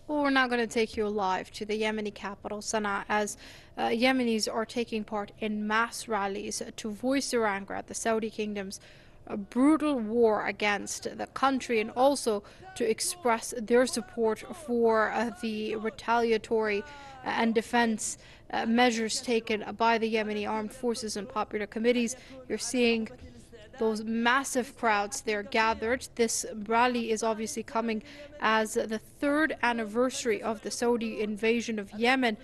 Well, we're now going to take you live to the Yemeni capital, Sana'a, as Yemenis are taking part in mass rallies to voice their anger at the Saudi kingdom's brutal war against the country, and also to express their support for the retaliatory and defense measures taken by the Yemeni armed forces and popular committees. You're seeing those massive crowds there gathered. This rally is obviously coming as the third anniversary of the Saudi invasion of Yemen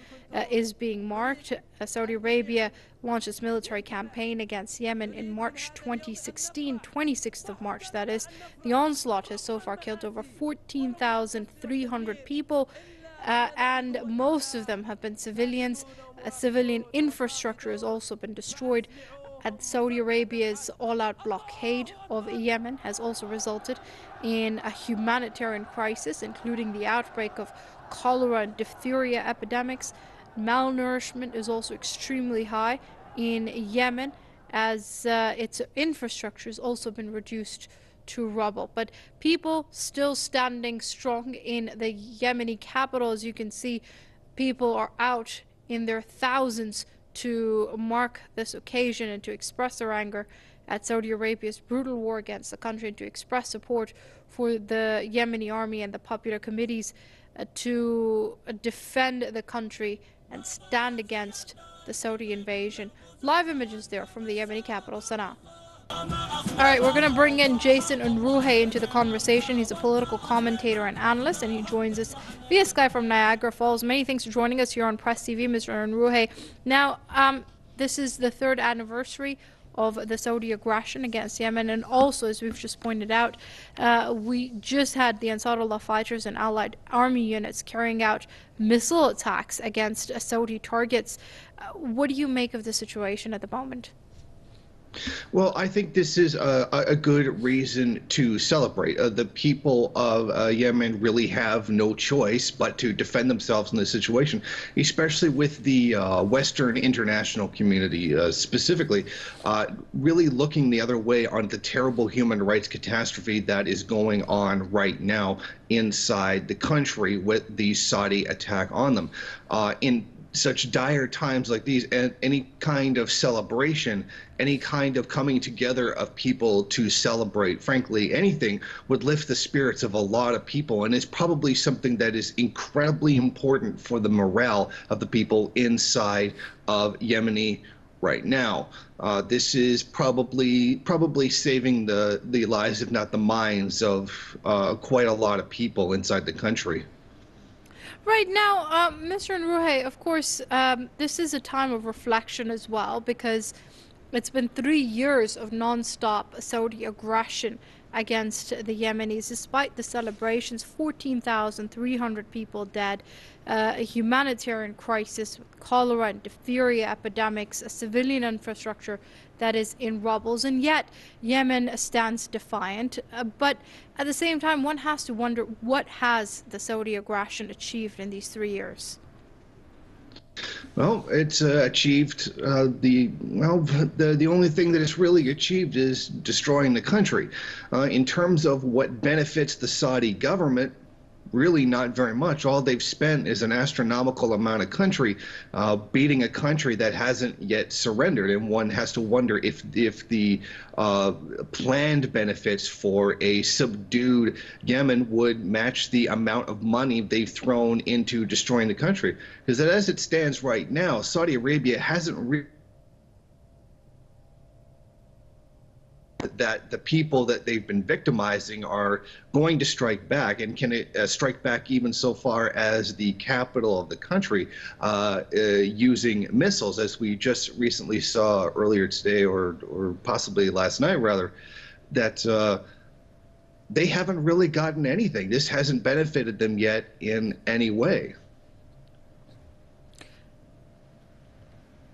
is being marked. Saudi Arabia launched its military campaign against Yemen in March 2016, 26th of March that is. The onslaught has so far killed over 14,300 people, and most of them have been civilians. Civilian infrastructure has also been destroyed. Saudi Arabia's all-out blockade of Yemen has also resulted in a humanitarian crisis, including the outbreak of cholera and diphtheria epidemics. Malnourishment is also extremely high in Yemen, as its infrastructure has also been reduced to rubble. But people still standing strong in the Yemeni capital. As you can see, people are out in their thousands to mark this occasion and to express their anger at Saudi Arabia's brutal war against the country, and to express support for the Yemeni army and the popular committees to defend the country and stand against the Saudi invasion. Live images there from the Yemeni capital, Sana'a. All right, we're going to bring in Jason Unruhe into the conversation. He's a political commentator and analyst, and he joins us via Skype from Niagara Falls. Many thanks for joining us here on Press TV, Mr. Unruhe. Now, this is the third anniversary of the Saudi aggression against Yemen, and also, as we've just pointed out, we just had the Ansarullah fighters and allied army units carrying out missile attacks against Saudi targets. What do you make of the situation at the moment? Well, I think this is a good reason to celebrate. The people of Yemen really have no choice but to defend themselves in this situation, especially with the Western international community specifically, really looking the other way on the terrible human rights catastrophe that is going on right now inside the country with the Saudi attack on them. In such dire times like these, and any kind of celebration, any kind of coming together of people to celebrate, frankly, anything would lift the spirits of a lot of people, and it's probably something that is incredibly important for the morale of the people inside of Yemeni right now. This is probably saving the lives, if not the minds, of quite a lot of people inside the country. Right now, Mr. Unruhe, of course, this is a time of reflection as well, because it's been 3 years of non-stop Saudi aggression against the Yemenis. Despite the celebrations, 14,300 people dead, a humanitarian crisis with cholera and diphtheria epidemics, a civilian infrastructure that is in rubbles, and yet Yemen stands defiant. But at the same time, one has to wonder, what has the Saudi aggression achieved in these 3 years? Well, it's achieved the only thing that it's really achieved is destroying the country. In terms of what benefits the Saudi government, really not very much. All they've spent is an astronomical amount of country beating a country that hasn't yet surrendered, and one has to wonder if the planned benefits for a subdued Yemen would match the amount of money they've thrown into destroying the country. Because as it stands right now, Saudi Arabia hasn't really that the people that they've been victimizing are going to strike back, and can it strike back even so far as the capital of the country using missiles, as we just recently saw earlier today, or possibly last night rather, that they haven't really gotten anything. This hasn't benefited them yet in any way.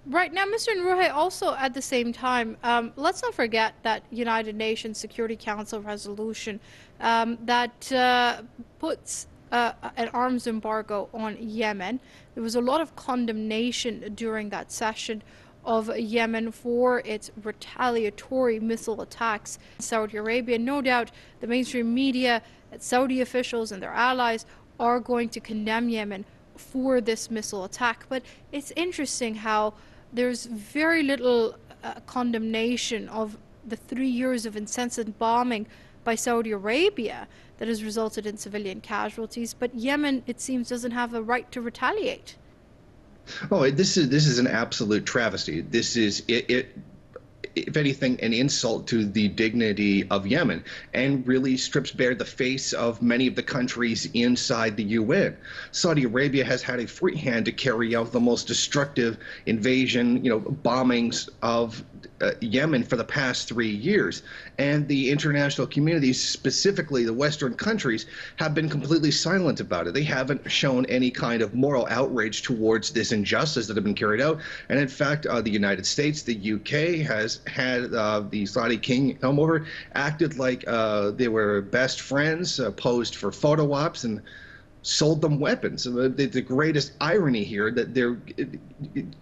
Right now, Mr. Unruhe, also at the same time, let's not forget that United Nations Security Council resolution that puts an arms embargo on Yemen. There was a lot of condemnation during that session of Yemen for its retaliatory missile attacks in Saudi Arabia. No doubt the mainstream media, Saudi officials and their allies are going to condemn Yemen for this missile attack. But it's interesting how there's very little condemnation of the 3 years of incessant bombing by Saudi Arabia that has resulted in civilian casualties. But Yemen, it seems, doesn't have a right to retaliate. Oh, this is an absolute travesty. This is it, if anything, an insult to the dignity of Yemen, and really strips bare the face of many of the countries inside the UN. Saudi Arabia has had a free hand to carry out the most destructive invasion, bombings of Yemen for the past 3 years. And the international community, specifically the Western countries, have been completely silent about it. They haven't shown any kind of moral outrage towards this injustice that have been carried out. And in fact, the United States, the UK has had the Saudi king come over, acted like they were best friends, posed for photo ops, and sold them weapons. The greatest irony here that they're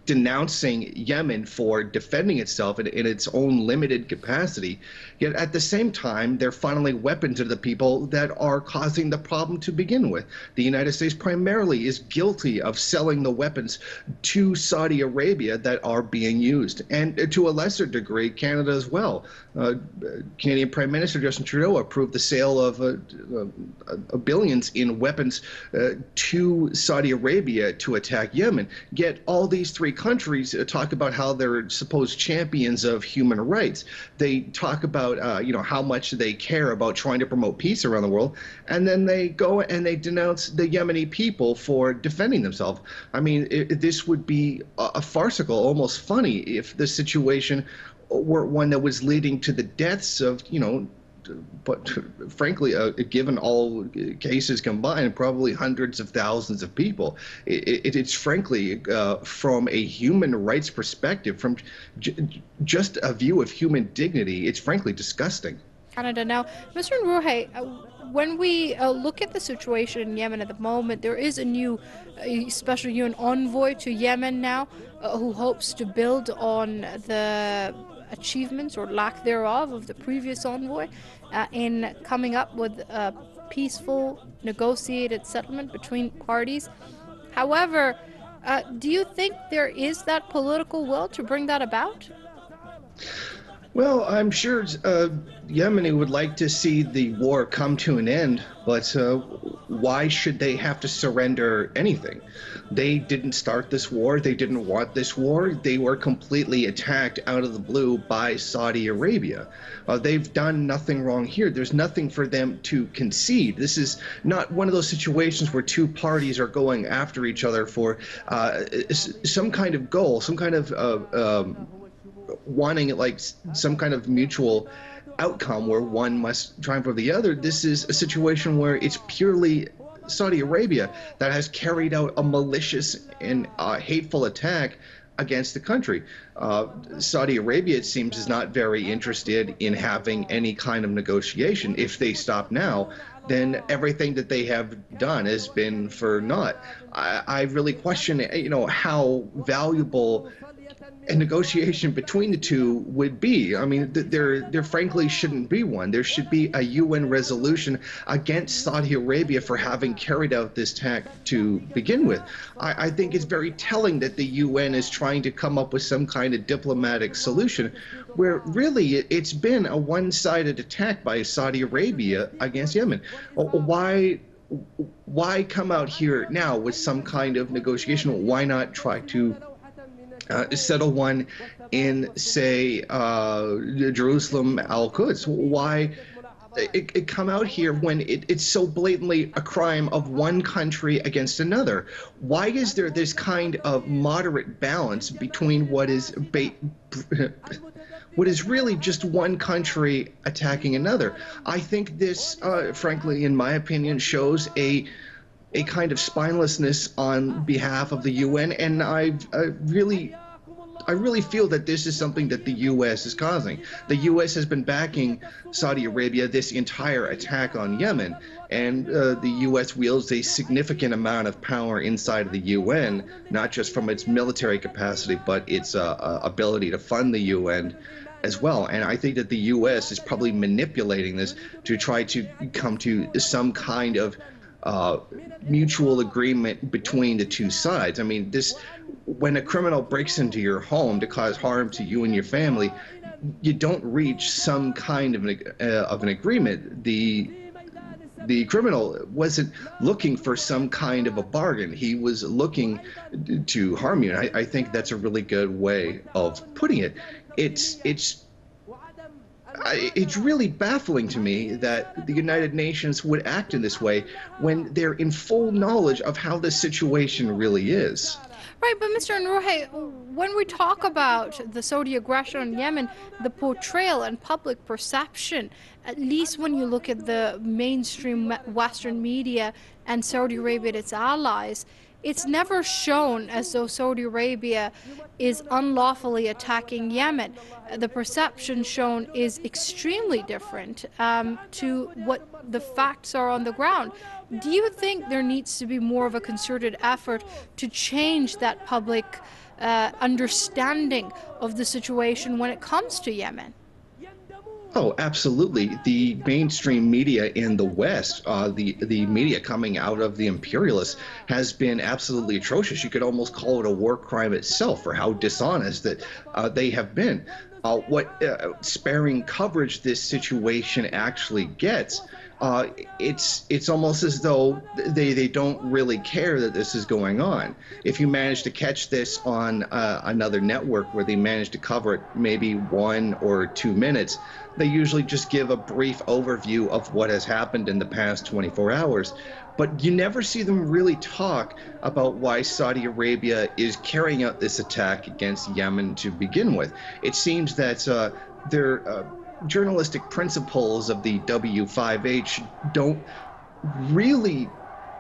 denouncing Yemen for defending itself in its own limited capacity, yet at the same time they're funneling weapons to the people that are causing the problem to begin with. The United States primarily is guilty of selling the weapons to Saudi Arabia that are being used, and to a lesser degree Canada as well. Canadian Prime Minister Justin Trudeau approved the sale of billions in weapons to Saudi Arabia to attack Yemen. Yet all these three countries talk about how they're supposed champions of human rights. They talk about how much they care about trying to promote peace around the world, and then they go and they denounce the Yemeni people for defending themselves. I mean, this would be a farcical, almost funny, if the situation were one that was leading to the deaths of, but frankly, given all cases combined, probably hundreds of thousands of people. It's frankly, from a human rights perspective, from just a view of human dignity, it's frankly disgusting. Canada. Now, Mr. Unruhe, when we look at the situation in Yemen at the moment, there is a new special UN envoy to Yemen now who hopes to build on the achievements or lack thereof of the previous envoy in coming up with a peaceful, negotiated settlement between parties. However, do you think there is that political will to bring that about? Well, I'm sure Yemeni would like to see the war come to an end, but why should they have to surrender anything? They didn't start this war. They didn't want this war. They were completely attacked out of the blue by Saudi Arabia. They've done nothing wrong here. There's nothing for them to concede. This is not one of those situations where two parties are going after each other for some kind of goal, some kind of wanting like some kind of mutual outcome where one must triumph over the other. This is a situation where it's purely Saudi Arabia that has carried out a malicious and hateful attack against the country. Saudi Arabia, it seems, is not very interested in having any kind of negotiation. If they stop now, then everything that they have done has been for naught. I really question, how valuable a negotiation between the two would be. I mean, there frankly shouldn't be one. There should be a UN resolution against Saudi Arabia for having carried out this attack to begin with. I think it's very telling that the UN is trying to come up with some kind of diplomatic solution where really it's been a one-sided attack by Saudi Arabia against Yemen. Why come out here now with some kind of negotiation? Why not try to settle one in, say, Jerusalem, Al-Quds? Why it come out here when it's so blatantly a crime of one country against another? Why is there this kind of moderate balance between what is really just one country attacking another? I think this, frankly, in my opinion, shows a kind of spinelessness on behalf of the UN, and I really feel that this is something that the U.S. is causing. The U.S. has been backing Saudi Arabia this entire attack on Yemen, and the U.S. wields a significant amount of power inside of the UN, not just from its military capacity, but its ability to fund the UN as well. And I think that the U.S. is probably manipulating this to try to come to some kind of uh, mutual agreement between the two sides. I mean, this when a criminal breaks into your home to cause harm to you and your family, you don't reach some kind of an agreement. The criminal wasn't looking for some kind of a bargain. He was looking to harm you. And I think that's a really good way of putting it. It's it's it's really baffling to me that the United Nations would act in this way when they're in full knowledge of how this situation really is. Right, but Mr. Unruhe, when we talk about the Saudi aggression on Yemen, the portrayal and public perception, at least when you look at the mainstream Western media and Saudi Arabia and its allies, it's never shown as though Saudi Arabia is unlawfully attacking Yemen. The perception shown is extremely different to what the facts are on the ground. Do you think there needs to be more of a concerted effort to change that public understanding of the situation when it comes to Yemen? Oh, absolutely. The mainstream media in the West, the media coming out of the imperialists, has been absolutely atrocious. You could almost call it a war crime itself for how dishonest that they have been. What sparing coverage this situation actually gets, uh, it's almost as though they don't really care that this is going on. If you manage to catch this on another network where they manage to cover it maybe 1 or 2 minutes, they usually just give a brief overview of what has happened in the past 24 hours. But you never see them really talk about why Saudi Arabia is carrying out this attack against Yemen to begin with. It seems that their journalistic principles of the W5H don't really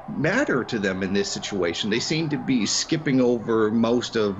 matter to them in this situation. They seem to be skipping over most of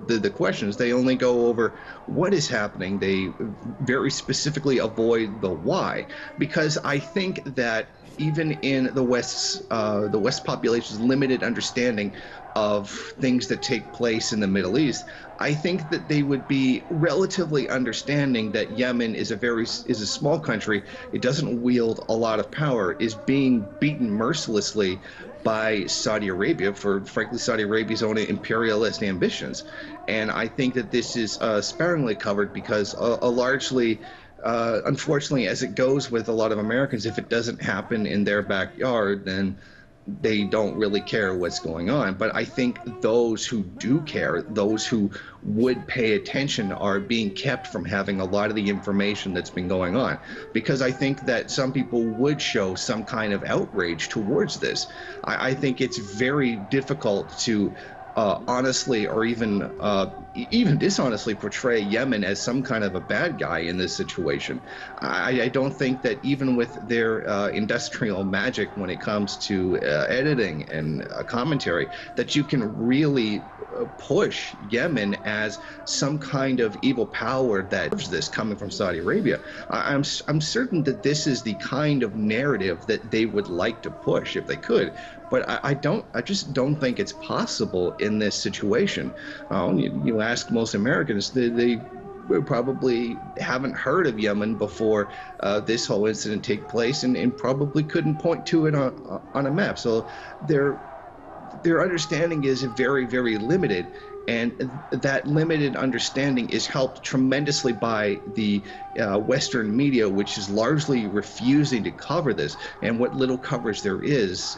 the questions. They only go over what is happening. They very specifically avoid the why, because I think that even in the West population's limited understanding of things that take place in the Middle East, I think that they would be relatively understanding that Yemen is a small country. It doesn't wield a lot of power, is being beaten mercilessly by Saudi Arabia for, frankly, Saudi Arabia's own imperialist ambitions. And I think that this is sparingly covered because largely, unfortunately, as it goes with a lot of Americans, if it doesn't happen in their backyard, then they don't really care what's going on. But I think those who do care, those who would pay attention, are being kept from having a lot of the information that's been going on. Because I think that some people would show some kind of outrage towards this. I think it's very difficult to honestly or even dishonestly portray Yemen as some kind of a bad guy in this situation. I don't think that even with their industrial magic when it comes to editing and commentary, that you can really push Yemen as some kind of evil power that is this coming from Saudi Arabia. I'm certain that this is the kind of narrative that they would like to push if they could, but I just don't think it's possible in this situation. You ask most Americans, they probably haven't heard of Yemen before this whole incident take place, and probably couldn't point to it on a map. So their understanding is very, very limited. And that limited understanding is helped tremendously by the Western media, which is largely refusing to cover this. And what little coverage there is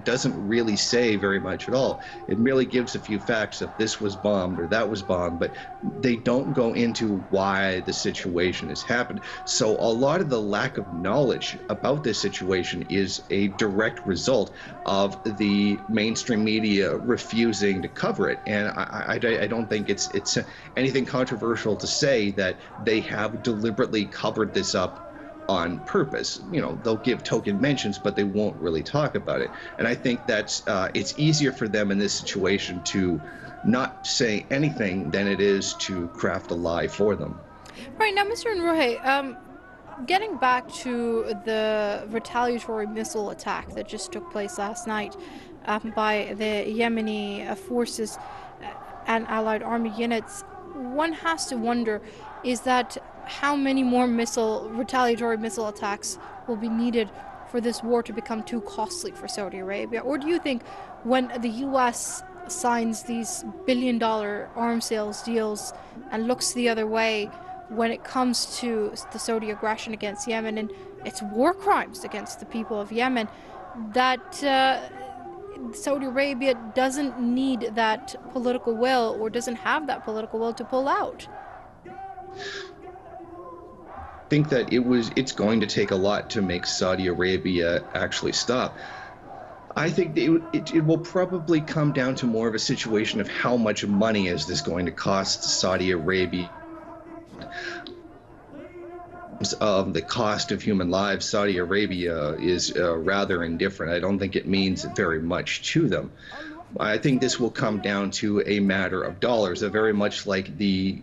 doesn't really say very much at all. It merely gives a few facts that this was bombed or that was bombed, but they don't go into why the situation has happened. So a lot of the lack of knowledge about this situation is a direct result of the mainstream media refusing to cover it. And I don't think it's anything controversial to say that they have deliberately covered this up on purpose. You know, they'll give token mentions, but they won't really talk about it. And I think that's it's easier for them in this situation to not say anything than it is to craft a lie for them. Right now, Mr. Unruhe, getting back to the retaliatory missile attack that just took place last night by the Yemeni forces and allied army units, one has to wonder, is that how many more retaliatory missile attacks will be needed for this war to become too costly for Saudi Arabia? Or do you think when the US signs these billion-dollar arms sales deals and looks the other way when it comes to the Saudi aggression against Yemen and its war crimes against the people of Yemen, that Saudi Arabia doesn't need that political will or doesn't have that political will to pull out? Think that it's going to take a lot to make Saudi Arabia actually stop. I think it will probably come down to more of a situation of how much money is this going to cost Saudi Arabia. Of the cost of human lives, Saudi Arabia is rather indifferent. I don't think it means very much to them. I think this will come down to a matter of dollars, very much like the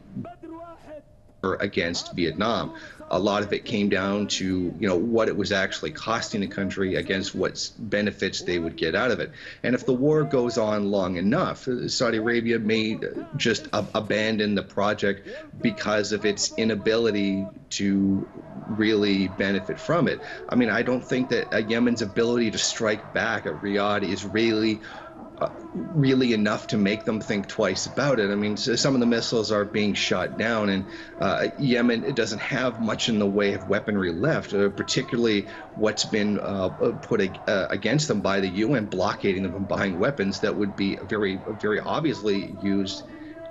against Vietnam. A lot of it came down to, what it was actually costing the country against what benefits they would get out of it. And if the war goes on long enough, Saudi Arabia may just abandon the project because of its inability to really benefit from it. I mean, I don't think that Yemen's ability to strike back at Riyadh is really enough to make them think twice about it. I mean, so some of the missiles are being shot down, and Yemen doesn't have much in the way of weaponry left, particularly what's been put against them by the UN, blockading them from buying weapons that would be very, very obviously used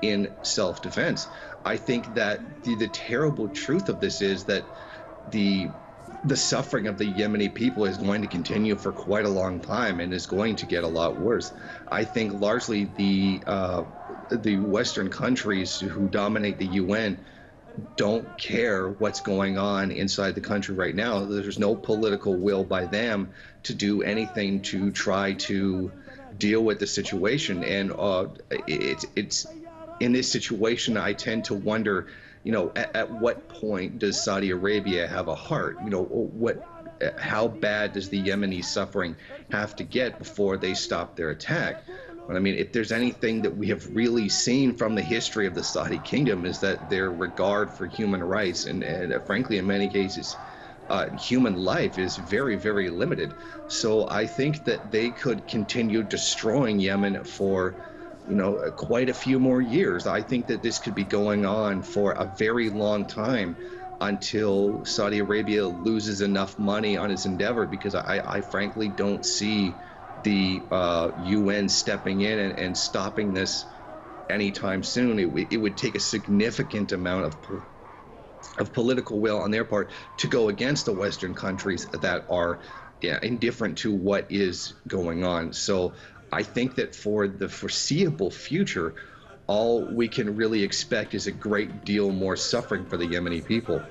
in self-defense. I think that the terrible truth of this is that the suffering of the Yemeni people is going to continue for quite a long time and is going to get a lot worse. I think largely the Western countries who dominate the UN don't care what's going on inside the country right now. There's no political will by them to do anything to try to deal with the situation, and it's in this situation I tend to wonder, at what point does Saudi Arabia have a heart? How bad does the Yemeni suffering have to get before they stop their attack? But I mean, if there's anything that we have really seen from the history of the Saudi kingdom is that their regard for human rights and frankly, in many cases, human life is very, very limited. So I think that they could continue destroying Yemen for quite a few more years. I think that this could be going on for a very long time until Saudi Arabia loses enough money on its endeavor, because I frankly don't see the UN stepping in and stopping this anytime soon. It would take a significant amount of political will on their part to go against the Western countries that are indifferent to what is going on. So I think that for the foreseeable future, all we can really expect is a great deal more suffering for the Yemeni people.